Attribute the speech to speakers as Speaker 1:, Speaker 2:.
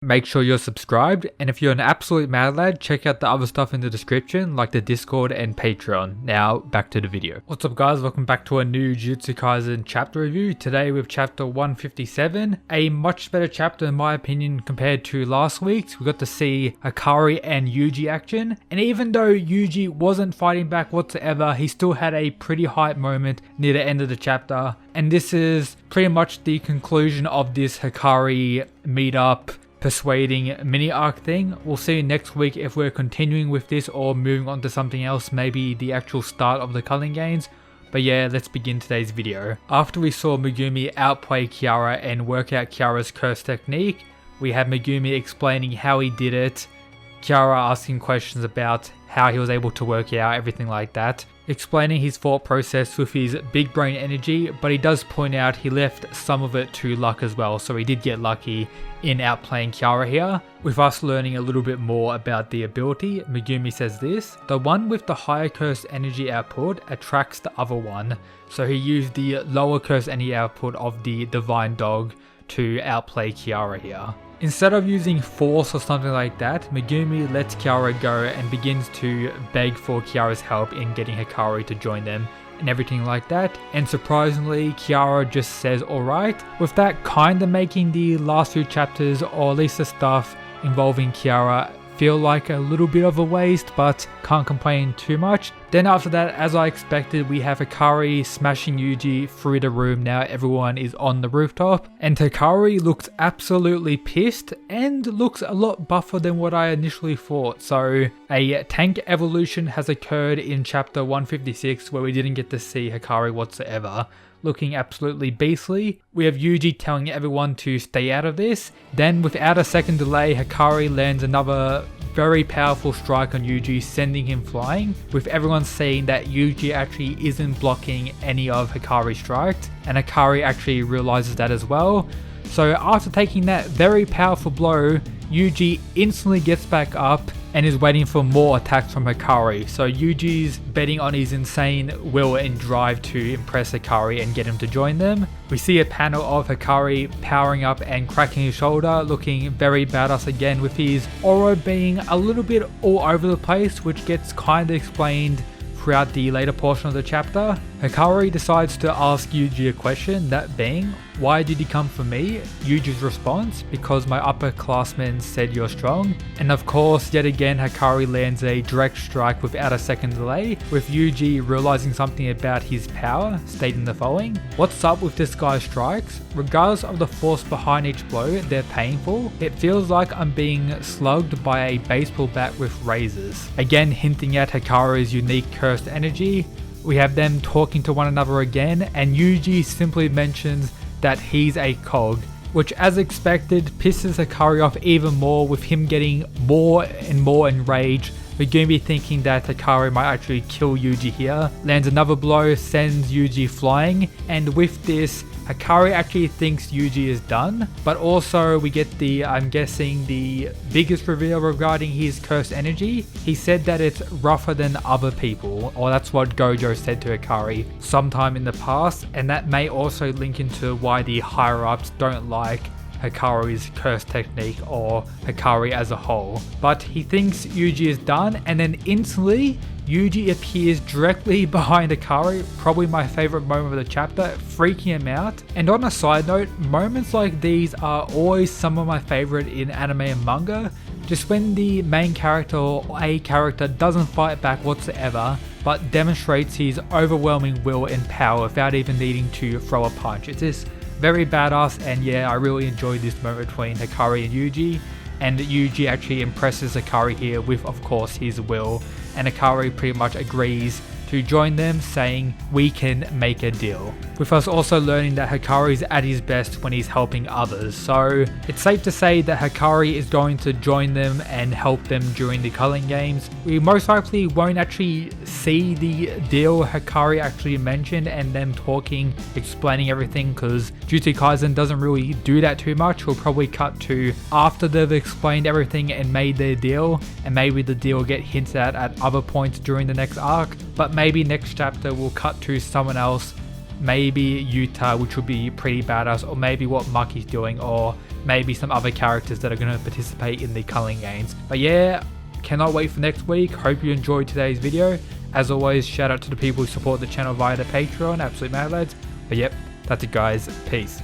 Speaker 1: make sure you're subscribed, and if you're an absolute mad lad, check out the other stuff in the description like the Discord and Patreon. Now back to the video. What's up guys, welcome back to a new Jujutsu Kaisen chapter review. Today with chapter 157, a much better chapter in my opinion compared to last week's. We got to see Hakari and Yuji action, and even though Yuji wasn't fighting back whatsoever, he still had a pretty hype moment near the end of the chapter, and this is pretty much the conclusion of this Hakari meetup persuading mini arc thing. We'll see next week if we're continuing with this or moving on to something else, maybe the actual start of the culling games. But yeah, let's begin today's video. After we saw Megumi outplay Kiara and work out Kiara's curse technique, we have Megumi explaining how he did it, Kiara asking questions about how he was able to work out everything like that, explaining his thought process with his big brain energy, but he does point out he left some of it to luck as well, so he did get lucky in outplaying Kiara here. With us learning a little bit more about the ability, Megumi says this: the one with the higher curse energy output attracts the other one, so he used the lower curse energy output of the divine dog to outplay Kiara here. Instead of using force or something like that, Megumi lets Kiara go and begins to beg for Kiara's help in getting Hakari to join them and everything like that, and surprisingly Kiara just says alright, with that kinda making the last few chapters, or at least the stuff involving Kiara, feel like a little bit of a waste, but can't complain too much. Then after that, as I expected, we have Hakari smashing Yuji through the room. Now everyone is on the rooftop, and Hakari looks absolutely pissed and looks a lot buffer than what I initially thought. So a tank evolution has occurred in chapter 156 where we didn't get to see Hakari whatsoever, looking absolutely beastly. We have Yuji telling everyone to stay out of this. Then without a second delay, Hakari lands another very powerful strike on Yuji, sending him flying, with everyone saying that Yuji actually isn't blocking any of Hakari's strikes, and Hakari actually realizes that as well. So after taking that very powerful blow, Yuji instantly gets back up and is waiting for more attacks from Hakari. So Yuji's betting on his insane will and drive to impress Hakari and get him to join them. We see a panel of Hakari powering up and cracking his shoulder, looking very badass again, with his aura being a little bit all over the place, which gets kind of explained throughout the later portion of the chapter. Hakari decides to ask Yuji a question, that being, why did you come for me? Yuji's response, because my upperclassmen said you're strong. And of course, yet again, Hakari lands a direct strike without a second delay, with Yuji realizing something about his power, stating the following: what's up with this guy's strikes? Regardless of the force behind each blow, they're painful. It feels like I'm being slugged by a baseball bat with razors. Again, hinting at Hakari's unique cursed energy. We have them talking to one another again, and Yuji simply mentions that he's a cog, which as expected pisses Hakari off even more, with him getting more and more enraged. Megumi thinking that Hakari might actually kill Yuji here, lands another blow, sends Yuji flying, and with this, Hakari actually thinks Yuji is done, but also we get the, I'm guessing, the biggest reveal regarding his cursed energy. He said that it's rougher than other people, or that's what Gojo said to Hakari sometime in the past, and that may also link into why the higher ups don't like Hakari's curse technique or Hakari as a whole. But he thinks Yuji is done, and then instantly Yuji appears directly behind Hakari, probably my favorite moment of the chapter, freaking him out. And on a side note, moments like these are always some of my favorite in anime and manga, just when the main character or a character doesn't fight back whatsoever, but demonstrates his overwhelming will and power without even needing to throw a punch. It's just very badass, and yeah, I really enjoyed this moment between Hakari and Yuji. And Yuji actually impresses Hakari here with, of course, his will, and Hakari pretty much agrees to join them, saying we can make a deal. With us also learning that Hakari is at his best when he's helping others, so it's safe to say that Hakari is going to join them and help them during the culling games. We most likely won't actually see the deal Hakari actually mentioned and them talking, explaining everything, because Jujutsu Kaisen doesn't really do that too much. We'll probably cut to after they've explained everything and made their deal, and maybe the deal will get hinted at other points during the next arc, but maybe next chapter we'll cut to someone else, maybe Yuta, which would be pretty badass, or maybe what Maki's doing, or maybe some other characters that are going to participate in the culling games. But yeah, cannot wait for next week. Hope you enjoyed today's video. As always, shout out to the people who support the channel via the Patreon, Absolute Mad Lads. But yep, that's it guys, peace.